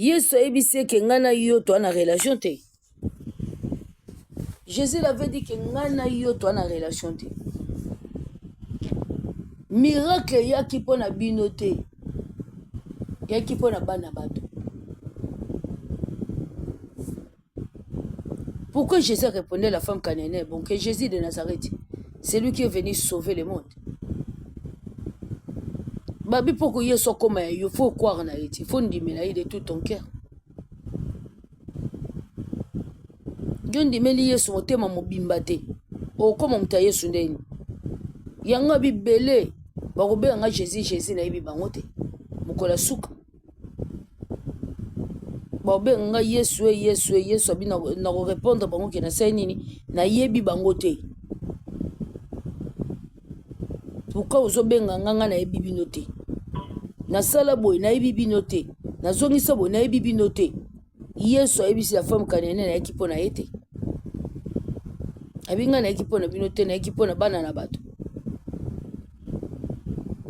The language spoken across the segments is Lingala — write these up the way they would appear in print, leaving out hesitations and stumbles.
Yesu ebise ke ngana yo to na relation te. Jésus l'avait dit que ngana yo to na relation te. Miracle ya ki pona bino te. Ya ki pona bana bato. Pourquoi Jésus répondait à la femme cananéenne? Bon, que Jésus de Nazareth, c'est lui qui est venu sauver le monde. Babi pourquoi Yesu comme il faut croire na il faut ndimela de tout ton cœur. Ndimeli Yesu motema mobimba te. O comme mta Yesu ndeni. Yanga bibele bakobe nga Jésus na yebi bango te. Mokola suka. Bakobe nga Yesu abi na répondre bango ke na sai nini na yebi bango te. Pourquoi ozobenga nganga na yebi bino te? Na sala boy na yebi bino te. Na zongisa boy na yebi bino te. Yesu ayebisi la femme cananéenne na yaki pona ete. Abinga na yaki pona bino te na yaki pona bana na bato.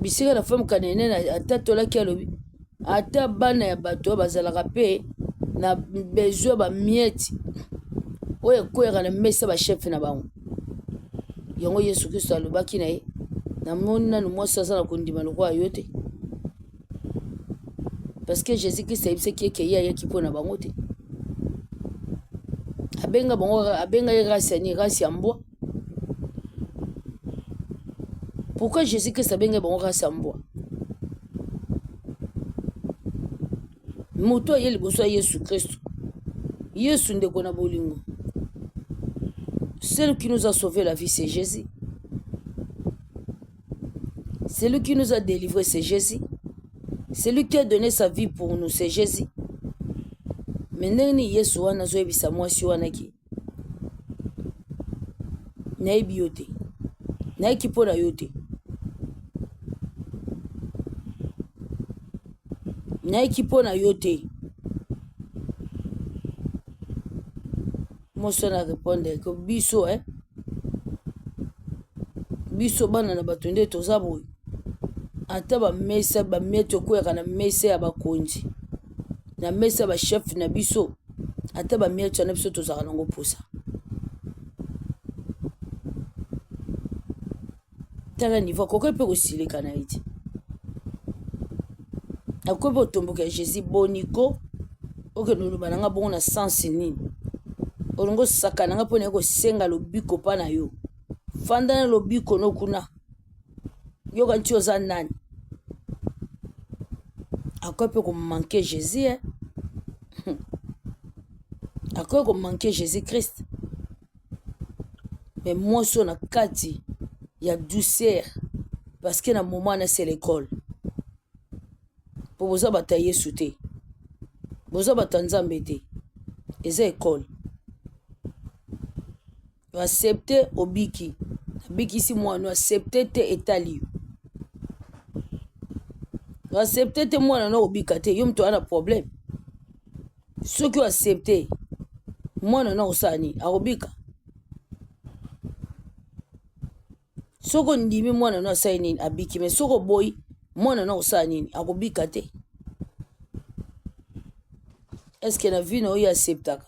Bisika la femme cananéenne ata tolaki alobi ata bana ya bato bazalaka pe na besoin ba mieti oyo kwera na mesa ba chef na bango. Yango Yesu Kristo alobaki na ye na monna no mo sasa na kondima lokwa yote. Parce que Jésus Christ ayebise ki ya yaki pona bango te. Abenga bango abenga ye grâce ya mbwa. Pourquoi Jésus Christ abenga bango grâce ya mbwa? Moto ye liboso ya Yesu Christ. Yesu ndeko na bolingo. Celui qui nous a sauvé la vie, c'est Jésus. Celui qui nous a délivrés, c'est Jésus. Celui qui a donné sa vie pour nous, c'est Jésus. Maintenant, Yesu wana zo ebisa mwasi wana ki. Na ebi yote. Na ekipo na yote. Na ekipo na yote. Moi, na répondre que biso biso bana na batonde toza boy. Ata ba mesa ba meto kweka na mesa ya bakonzi. Na mesa ba chef na biso. Ata ba meto na biso tozaka nango posa. Tala niveau koko pe kosileka na iti. Akobo tomboka Jésus boniko oke nulu bananga bongo na sens nini. Olongo sakana nga pone ko senga lobiko pa na yo. Fanda na lobiko no kuna. Yo kanti oza nani? Akoy pe ko manquer Jésus Akoy ko manquer Jésus Christ. Mais moi so na kati ya douceur parce que na moment na c'est l'école. Pour boza bata Yesu te. Boza bata Nzambe te. Eza école. Accepter obiki. Biki si moi no accepter te etali. Accepter te moi no obika te yo mto ana problème. Ce que accepter moi no osani arobika. Soko ndimi moi no asani abiki mais soko boy moi no osani arobika te. Est-ce que la vie no y acceptaka?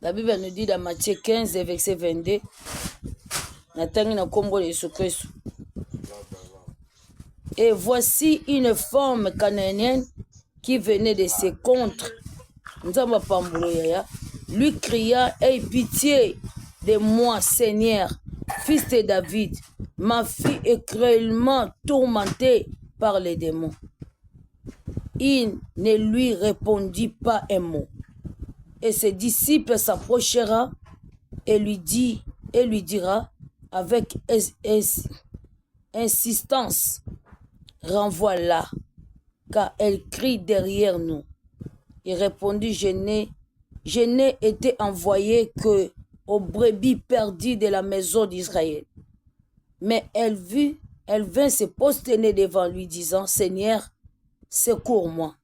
La Bible nous dit dans Matthieu 15, verset 22, et voici une femme cananéenne qui venait de ses contres. Lui cria, aie pitié de moi, Seigneur, fils de David. Ma fille est cruellement tourmentée par les démons. Il ne lui répondit pas un mot. Et ses disciples s'approchera et lui dira avec insistance, renvoie-la, car elle crie derrière nous. Il répondit, je n'ai été envoyé que aux brebis perdues de la maison d'Israël. Mais elle vint se prosterner devant lui, disant, Seigneur, secours-moi.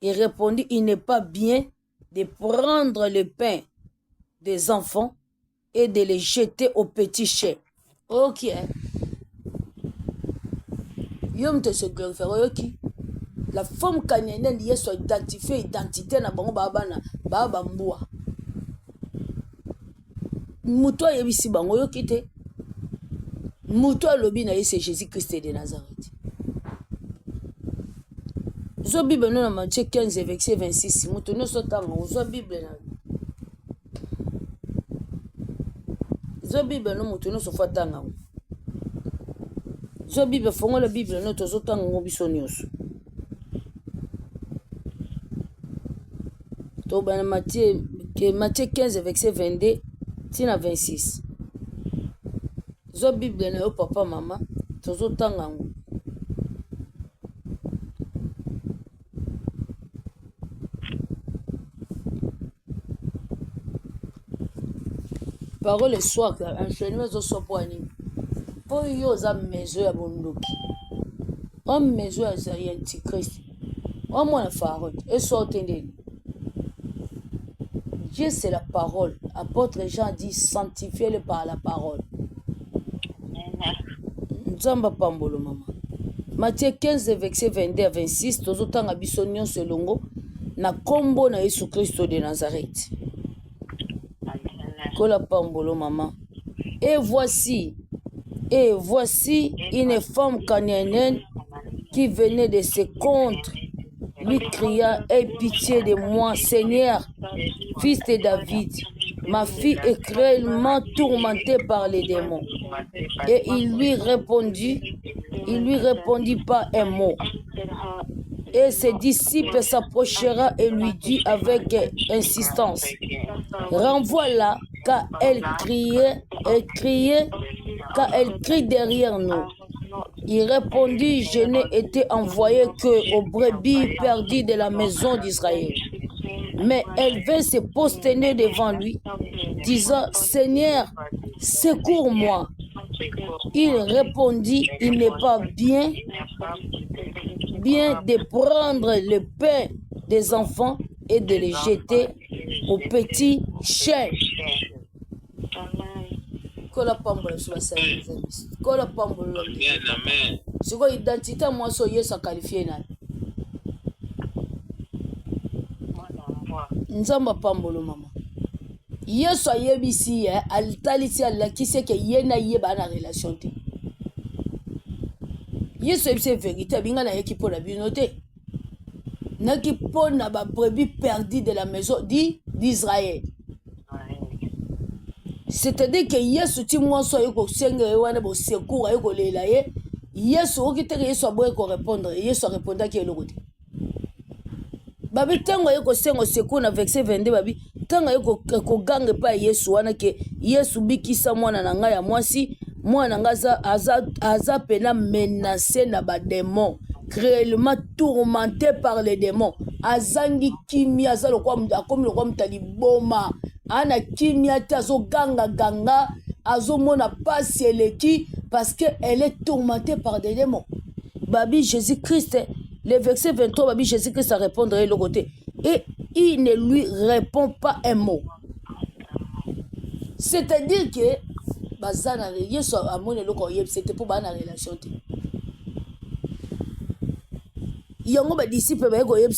Il répondit, il n'est pas bien de prendre le pain des enfants et de les jeter aux petits chiens. Ok. Yom te se glorifier yoki. La femme cananéenne y soit identifiée identité na bango baba mboa. Muto yebisi bango yoki te. Muto lobi na c'est Jésus-Christ de Nazareth. Zo Bible non na Matthieu 15 verset 26. Muto no sotanga zo Bible na. Zo Bible no muto no sofatanga. Zo Bible fongo la Bible no to sotanga ngo biso nyonso. To bana Matthieu 15 verset 22 tina 26. Zo Bible na yo papa mama to sotanga ngo. Parole soir, enchaînement zo sopoani. Pour yo za mezo ya bondoki. On mezo ya antichrist. On mona farod et sortendeni. Dieu c'est la parole. Apôtre Jean dit sanctifiez-le par la parole. Nzamba pambolo mama. Matthieu 15 verset 22 à 26 tozotanga biso nyonso elongo na kombo na Yesu Kristo de Nazareth. Kola pambolo maman. Et voici une femme cananéenne qui venait de ses contre, lui cria, aie pitié de moi, Seigneur, fils de David. Ma fille est cruellement tourmentée par les démons. Et il lui répondit pas un mot. Et ses disciples s'approchèrent et lui dit avec insistance, renvoie-la, car elle crie derrière nous. Il répondit, je n'ai été envoyé que aux brebis perdues de la maison d'Israël. Mais elle vint se prosterner devant lui, disant, Seigneur, secours-moi. Il répondit, il n'est pas bien de prendre le pain des enfants et de les jeter aux petits chiens. Kola pambolo sur la scène. Kola pambolo. C'est quoi l'identité moi so Yesu qualifié na. Nzamba pambolo mama. Yesu ayebisi alitalisi alakisi ke yena yeba na relation te. Yesu c'est vérité binga na yeki pour la binoté. Na ki pona ba brebis perdues de la maison d'Israël. C'est-à-dire que Yesu ti moi so yeko senga wana bo secours yeko lela ye. Yesu okite ke Yesu aboye ko répondre. Yesu répondait ke eloko te. Babi tango yeko sengo secours na verset 22 babi tango yeko ko gange pa Yesu wana ke Yesu bikisa mwana na ngai ya mwasi mwana ngaza aza pena menacé na ba démons cruellement tourmenté par les démons azangi kimia azalo kwa akomi lokwa mtali boma ana kimia te azo ganga azo mona pasi eleki parce que elle est tourmentée par des démons. Babi Jésus-Christ le verset 23 babi Jésus-Christ a répondre le côté et il ne lui répond pas un mot. C'est-à-dire que bazana Yesu amone loko yeb c'était pour bana relation te. Yango ba disciple ba yeb